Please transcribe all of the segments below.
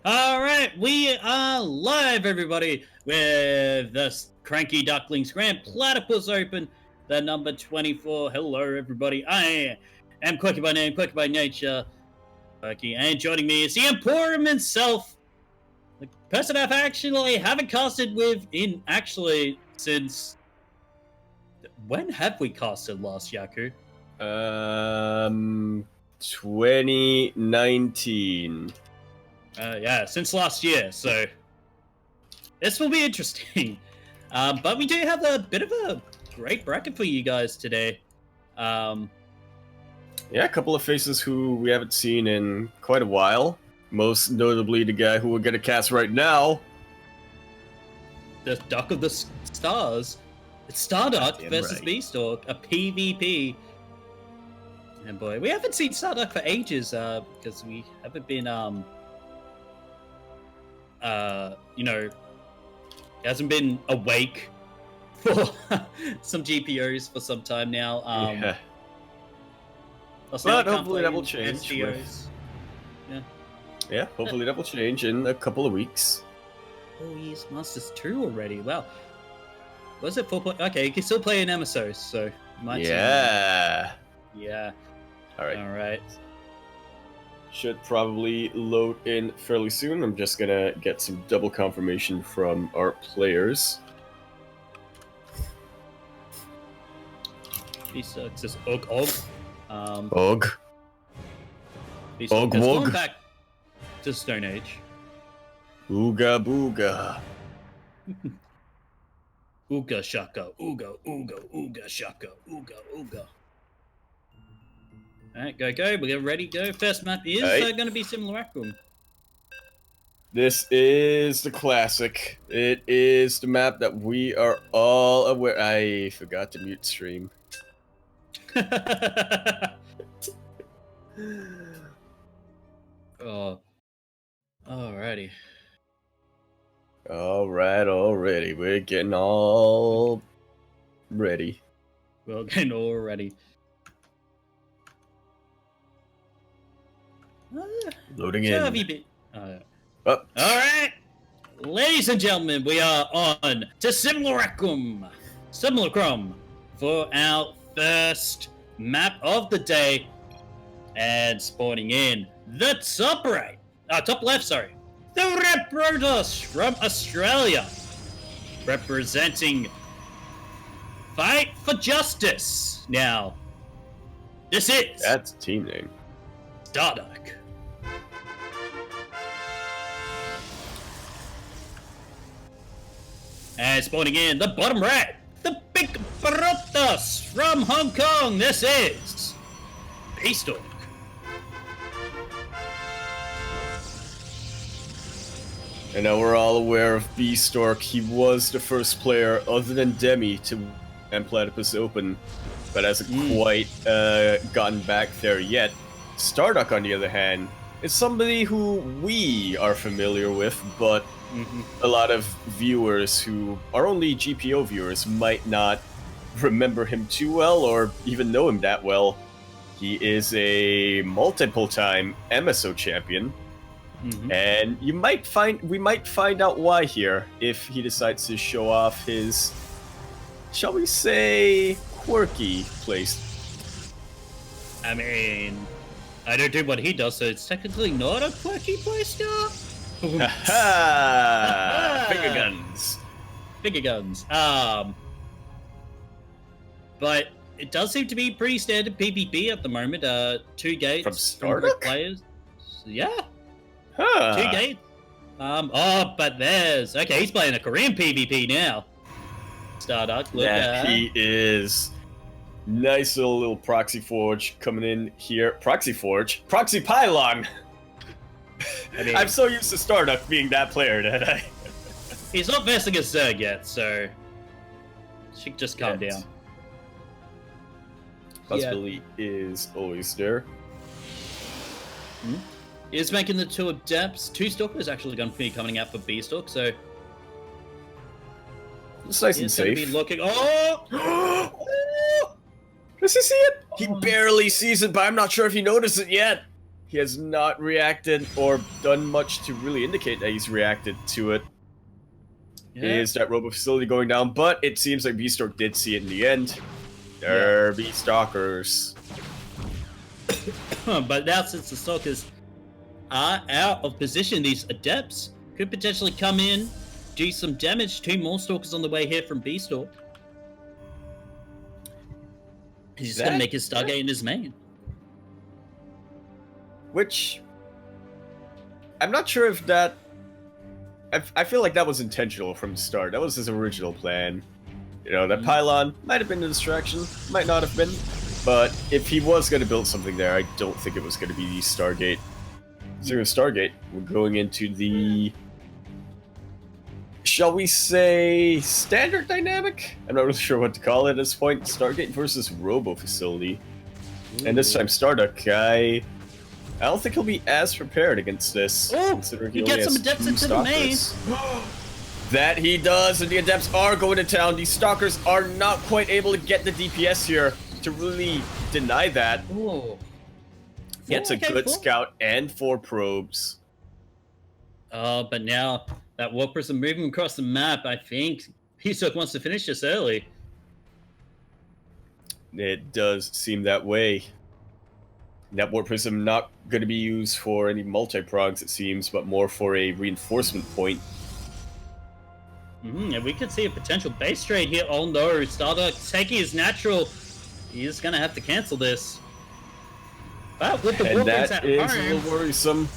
All right, we are live, everybody, with the CranKy Ducklings Grand Platypus Open, the number 24. Hello, everybody. I am Quirky by name, Quirky by nature, Quirky, and joining me is the Emporium himself, the person I've actually haven't casted with since. When have we casted last, Yaku? 2019. Yeah, since last year, so this will be interesting. But we do have a bit of a great bracket for you guys today. Yeah, a couple of faces who we haven't seen in quite a while. Most notably the guy who we're gonna cast right now. The Duck of the Stars. It's StarDuck versus right. Bistork, a PvP. And boy, we haven't seen StarDuck for ages, because we haven't been, he hasn't been awake for some GPOs for some time now. Yeah. But hopefully that will change. Yeah, hopefully that will change in a couple of weeks. Oh, he's Masters 2 already. Wow. Was it 4 point? Okay, you can still play in MSOs, so might Yeah. Yeah. Alright. Alright. Should probably load in fairly soon. I'm just gonna get some double confirmation from our players. He sucks. This Og Og. Og. Og Wog. Wog. Back to Stone Age. Ooga booga. Ooga shaka. Ooga ooga ooga shaka. Ooga ooga. Alright, go. We're getting ready, go. First map is going to be Simulacrum. This is the classic. It is the map that we are all aware. I forgot to mute stream. Oh. Alrighty. Alright, already. We're getting all ready. We're getting all ready. Loading in. Alright, ladies and gentlemen, we are on to Simulacrum for our first map of the day, and spawning in the top left, sorry, the Reprodos from Australia, representing Fight for Justice. Now, this is That's a team name. StarDuck. And spawning in the bottom right, the Big Brothers from Hong Kong. This is Bistork. And now we're all aware of Bistork. He was the first player other than Demi to win Grand Platypus Open, but hasn't quite gotten back there yet. StarDuck, on the other hand, is somebody who we are familiar with, but a lot of viewers who are only GPO viewers might not remember him too well or even know him that well. He is a multiple-time MSO champion, and we might find out why here if he decides to show off his, shall we say, quirky place. I mean, I don't do what he does, so it's technically not a quirky playstyle. Finger guns. Finger guns. But it does seem to be pretty standard PvP at the moment. 2 gates From StarDuck? players. Yeah. Huh. 2 gates. But there's he's playing a Korean PvP now. StarDuck, look Yeah, he is. Nice little proxy forge coming in here. Proxy pylon. I mean, I'm so used to StarDuck being that player that I. he's not versing a Zerg yet, so she can just calm down. Possibility is always there. He's making the 2 adepts. 2 stalkers actually going to be coming out for Bistork, so It's nice and he's going to safe. be looking. Oh! Does he see it? He barely sees it, but I'm not sure if he noticed it yet. He has not reacted or done much to really indicate that he's reacted to it. Yeah. Is that robo facility going down? But it seems like Bistork did see it in the end. There be stalkers. But now since the stalkers are out of position, these adepts could potentially come in, do some damage. 2 more stalkers on the way here from Bistork. He's just going to make his Stargate in his main. Which, I'm not sure if that... I feel like that was intentional from the start. That was his original plan. You know, that pylon might have been a distraction, might not have been. But if he was going to build something there, I don't think it was going to be the Stargate. Zero Stargate, we're going into the... Shall we say standard dynamic? I'm not really sure what to call it at this point. Stargate versus Robo Facility. Ooh. And this time StarDuck, I don't think he'll be as prepared against this. Oh, considering he gets some adepts into the main. That he does, and the adepts are going to town. These stalkers are not quite able to get the DPS here to really deny that. Ooh. Gets a good scout and 4 probes. But now that Warp Prism moving across the map, I think Bistork wants to finish this early. It does seem that way. That Warp Prism not going to be used for any multi-progs, it seems, but more for a reinforcement point. And we could see a potential base trade here. Oh no, StarDuck taking his natural. He's going to have to cancel this. But with the and that is a little worrisome.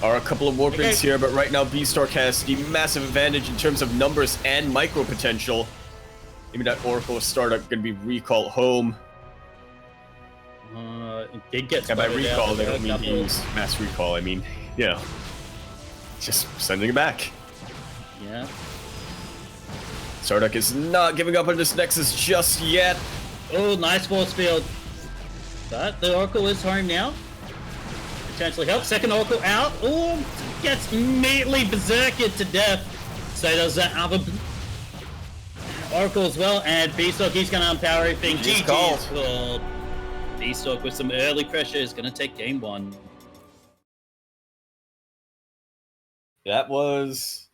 Are a couple of warpings here, but right now Bistork has the massive advantage in terms of numbers and micro potential. Maybe that Oracle of StarDuck going to be recalled home. It did get and by recall, they don't mean to use mass recall. I mean, you know, just sending it back. Yeah. StarDuck is not giving up on this Nexus just yet. Oh, nice force field. But the Oracle is home now. Potentially help. Second Oracle out. Oh, gets immediately berserked to death. So does that other Oracle as well. And Bistork, he's going to unpower everything. GG's called. Bistork with some early pressure is going to take game 1. That was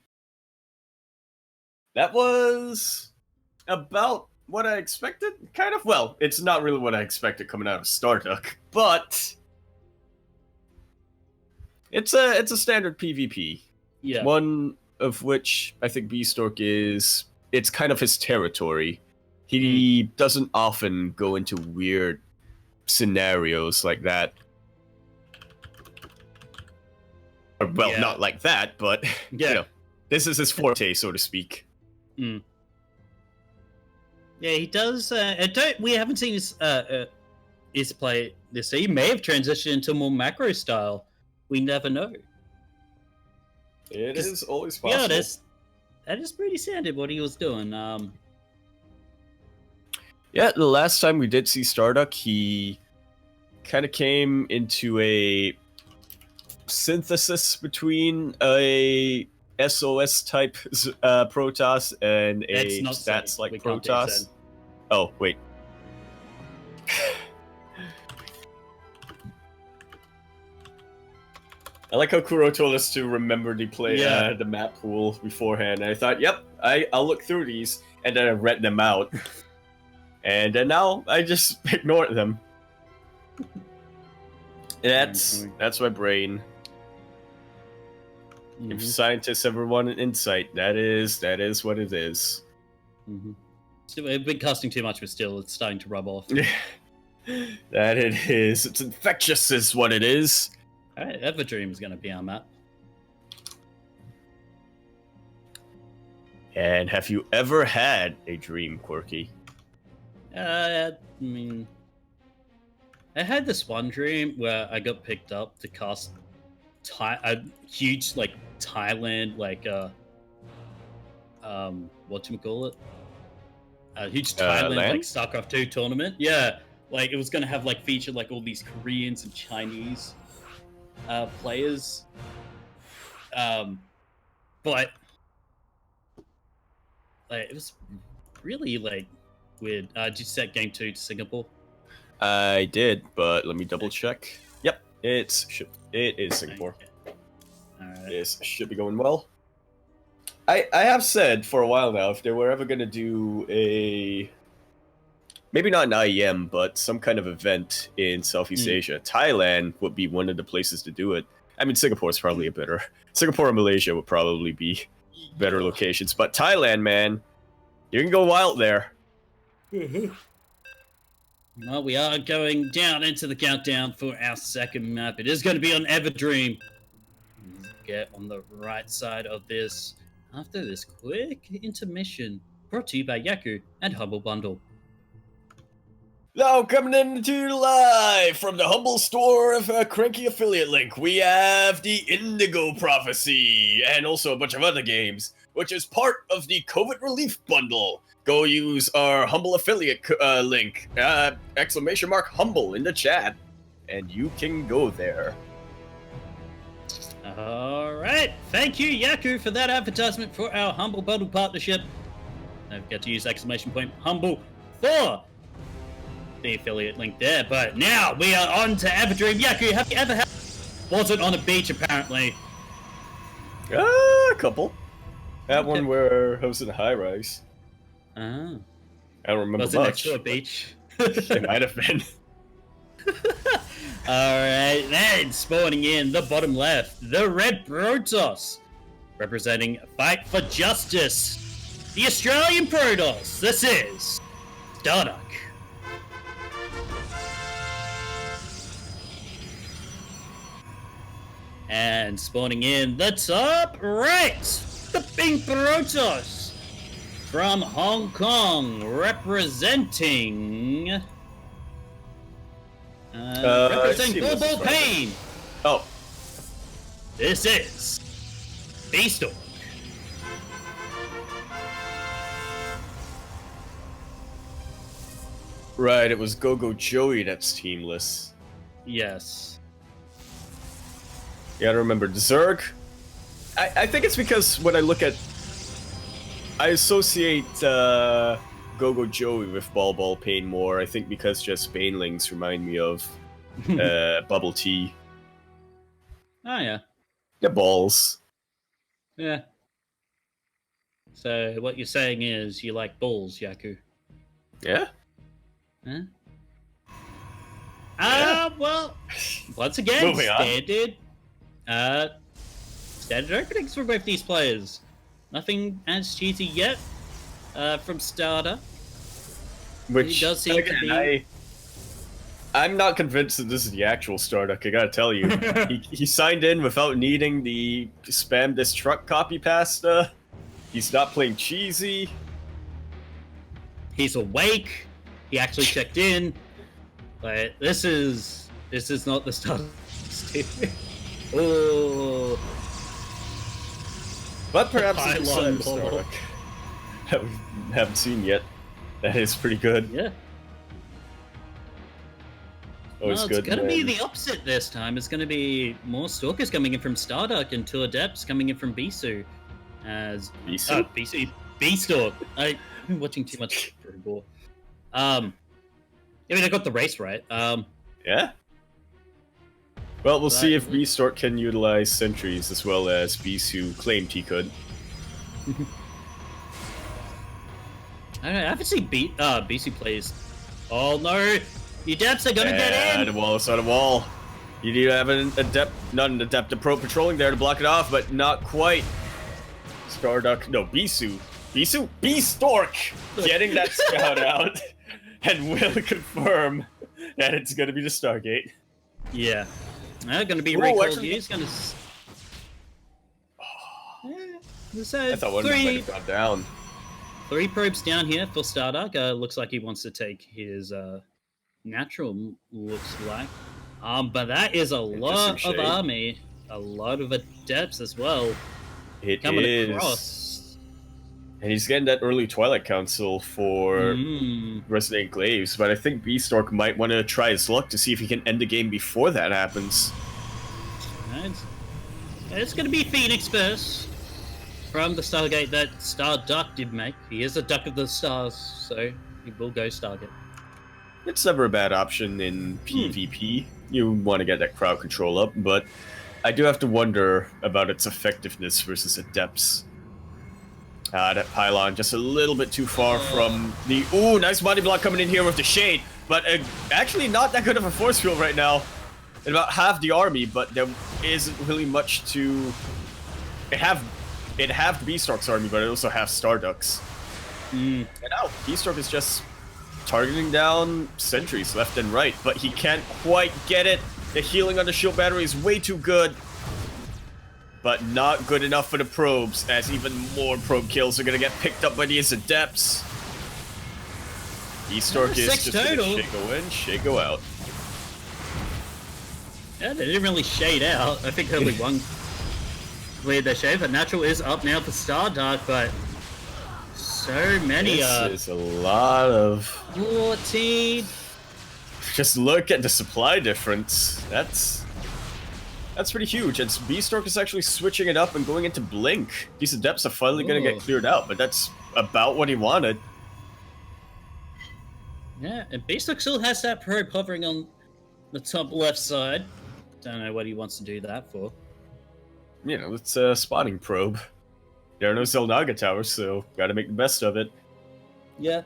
about what I expected, kind of. Well, it's not really what I expected coming out of StarDuck, but it's a standard PvP. Yeah. One of which I think Bistork is, it's kind of his territory. He doesn't often go into weird scenarios like that. Well, not like that, but you know, this is his forte, so to speak. Yeah, he does. We haven't seen his play this. He may have transitioned into more macro style. We never know. It is always possible. Yeah, that is pretty standard what he was doing. Yeah, the last time we did see StarDuck, he kind of came into a synthesis between a SOS type Protoss and a stats like Protoss. Oh, wait. I like how Kuro told us to remember the the map pool beforehand. And I thought, yep, I'll look through these, and then I read them out. And then now I just ignored them. That's my brain. If scientists ever want an insight, that is what it is. We've been casting too much, but still, it's starting to rub off. That it is. It's infectious, is what it is. Alright, Everdream is going to be on that. And have you ever had a dream, Quirky? I mean, I had this one dream where I got picked up to cast a huge, like, Thailand, like, whatchamacallit? A huge Thailand, like, StarCraft 2 tournament. Yeah, like, it was gonna have, like, feature, like, all these Koreans and Chinese players. But, like, it was really, like, weird. Did you set game 2 to Singapore? I did, but let me double check. Yep, it is Singapore. Alright. This should be going well. I have said for a while now, if they were ever going to do a... maybe not an IEM, but some kind of event in Southeast Asia, Thailand would be one of the places to do it. I mean, Singapore's probably a better... Singapore and Malaysia would probably be better locations. But Thailand, man, you can go wild there. Well, we are going down into the countdown for our second map. It is going to be on Everdream. Get on the right side of this after this quick intermission brought to you by Yaku and Humble Bundle. Now coming into live from the humble store of CranKy affiliate link, we have the Indigo Prophecy and also a bunch of other games, which is part of the COVID relief bundle. Go use our humble affiliate link, !humble in the chat, and you can go there. Alright, thank you Yaku for that advertisement for our Humble Bundle partnership. Don't forget to use !humble for the affiliate link there. But now we are on to Everdream. Yaku, have you ever had... wasn't on a beach apparently? A couple. That one where I was in a high-rise. Oh. I don't remember was it much. next to a beach? It might have been. Alright, then spawning in the bottom left, the Red Protoss, representing Fight for Justice, the Australian Protoss. This is StarDuck. And spawning in the top right, the Pink Protoss from Hong Kong, representing Global Pain. Oh. This is Bistork. Right, it was Go-Go Joey that's teamless. Yes. You gotta remember, Zerg. I think it's because when I look at... I associate Go-Go Joey with Ball Pain more. I think because just Banelings remind me of Bubble Tea. Oh, yeah. The balls. Yeah. So, what you're saying is you like balls, Yaku? Yeah? Huh? Yeah. Well, once again, Moving on. standard openings for both these players. Nothing as cheesy yet from StarDuck. Which, He does seem to be... I'm not convinced that this is the actual StarDuck, I gotta tell you. he signed in without needing the spam this truck copy pasta. He's not playing cheesy. He's awake. He actually checked in. But this is not the StarDuck. Oh. But perhaps The it's pylon the ball. StarDuck that we haven't seen yet. That is pretty good. Yeah. Always Well, good. it's going to be the opposite this time. It's going to be more Stalkers coming in from StarDuck and 2 Adepts coming in from Bisu. As Bisu? Bistork. I've been watching too much football. I mean, I got the race right. Yeah? Well, we'll see if Bistork can utilize sentries as well as Bisu claimed he could. I don't know, I haven't seen BC plays. Oh no! The Adepts are gonna get in! The wall is on a wall. You need to have an adept, not an adept, a pro patrolling there to block it off, but not quite. StarDuck, no, Bistork getting that scout out and will confirm that it's gonna be the Stargate. Yeah. Gonna be Ooh, recalled. actually- He's gonna... So I thought one of them might have gone down. 3 probes down here for StarDuck. Looks like he wants to take his natural, looks like. But that is a lot of army. A lot of Adepts as well. It coming is. across. And he's getting that early Twilight Council for Resident Glaives, but I think Bistork might want to try his luck to see if he can end the game before that happens. It's going to be Phoenix first from the Stargate that StarDuck did make. He is a Duck of the Stars, so he will go Stargate. it's never a bad option in PvP. You want to get that crowd control up, but I do have to wonder about its effectiveness versus Adepts. That pylon just a little bit too far from the... Ooh, nice body block coming in here with the shade, but actually not that good of a force field right now. And about half the army, but there isn't really much to... It have Bistork's army, but it also have StarDucks. And now Bistork is just targeting down sentries left and right, but he can't quite get it. The healing on the shield battery is way too good, but not good enough for the probes, as even more probe kills are gonna get picked up by these Adepts. Bistork is just gonna shake go in, shake go out. Yeah, they didn't really shade out. I think only one cleared their shade, but Natural is up now for StarDuck, but so many This is a lot of... 14. Just look at the supply difference. That's pretty huge. And Bistork is actually switching it up and going into Blink. These Adepts are finally going to get cleared out, but that's about what he wanted. Yeah, and Bistork still has that probe hovering on the top left side. Don't know what he wants to do that for. You know, it's a spotting probe. There are no Zelnaga towers, so gotta make the best of it. Yeah.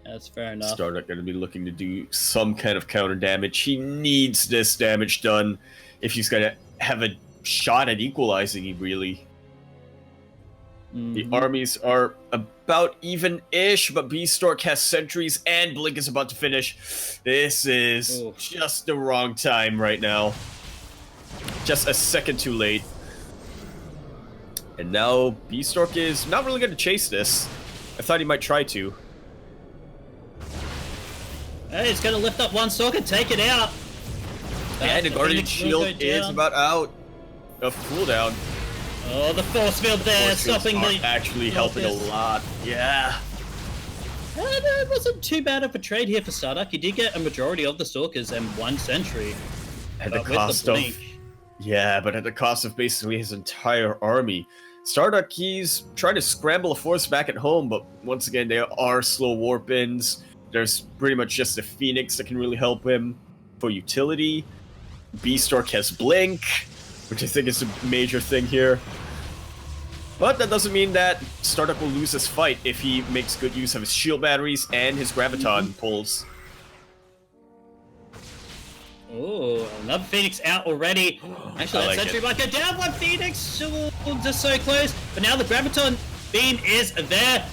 That's fair enough. StarDuck gonna be looking to do some kind of counter damage. He needs this damage done if he's gonna have a shot at equalizing, really. The armies are about even-ish, but Bistork has sentries and Blink is about to finish. This is just the wrong time right now. Just a second too late. And now Bistork is not really going to chase this. I thought he might try to. Hey, he's going to lift up one Stalker, take it out. And the Guardian Shield is about out of cooldown. Oh, the force field there, stopping the... actually helping a lot. Yeah. It wasn't too bad of a trade here for StarDuck. He did get a majority of the Stalkers and one sentry. At the cost of... Yeah, but at the cost of basically his entire army. StarDuck, he's trying to scramble a force back at home, but once again, there are slow warp-ins. There's pretty much just a Phoenix that can really help him for utility. Bistork has Blink, which I think is a major thing here. But that doesn't mean that StarDuck will lose this fight if he makes good use of his shield batteries and his graviton pulls. Oh, another Phoenix out already. Actually, that sentry might go down. One Phoenix, just so close. But now the graviton beam is there.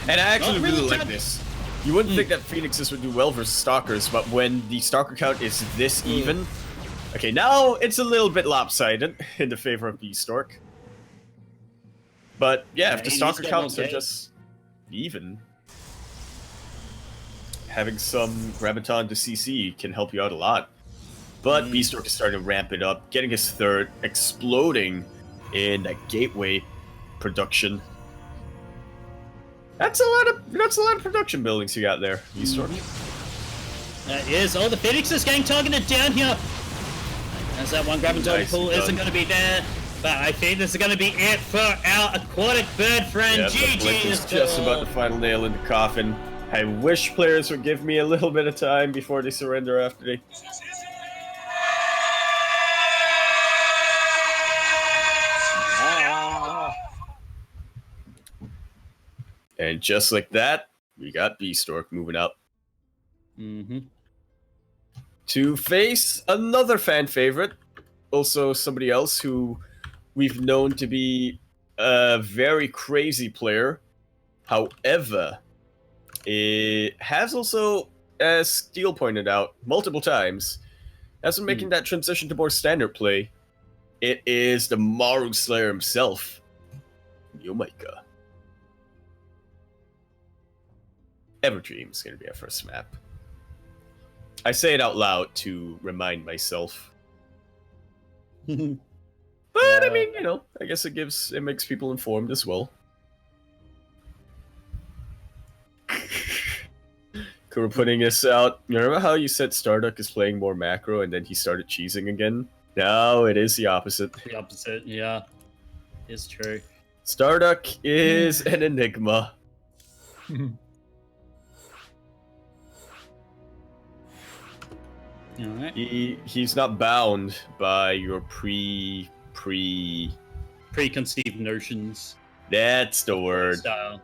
And I actually really like this. You wouldn't think that Phoenixes would do well versus Stalkers, but when the Stalker count is this even... Okay, now it's a little bit lopsided in the favor of Bistork. But yeah, if the Stalker counts are just even, having some Graviton to CC can help you out a lot. But Bistork is starting to ramp it up, getting his third, exploding in that gateway production. That's a lot of production buildings you got there, Bistork. That is all the Phoenixes getting targeted down here. As that one Graviton pull isn't going to be there. But I think this is going to be it for our aquatic bird friend. Yeah, GG is just about the final nail in the coffin. I wish players would give me a little bit of time before they surrender after they... And just like that, we got Bistork moving up. To face another fan favorite, also somebody else who we've known to be a very crazy player. However, it has also, as Steel pointed out multiple times, has been making that transition to more standard play. It is the Maru Slayer himself, Yomika. Everdream is going to be our first map. I say it out loud to remind myself. But I mean, you know, I guess it makes people informed as well. We're putting this out. You remember how you said StarDuck is playing more macro and then he started cheesing again? No, it is the opposite. The opposite, yeah. It's true. StarDuck is an enigma. All right. He's not bound by your Preconceived notions. That's the word. Style.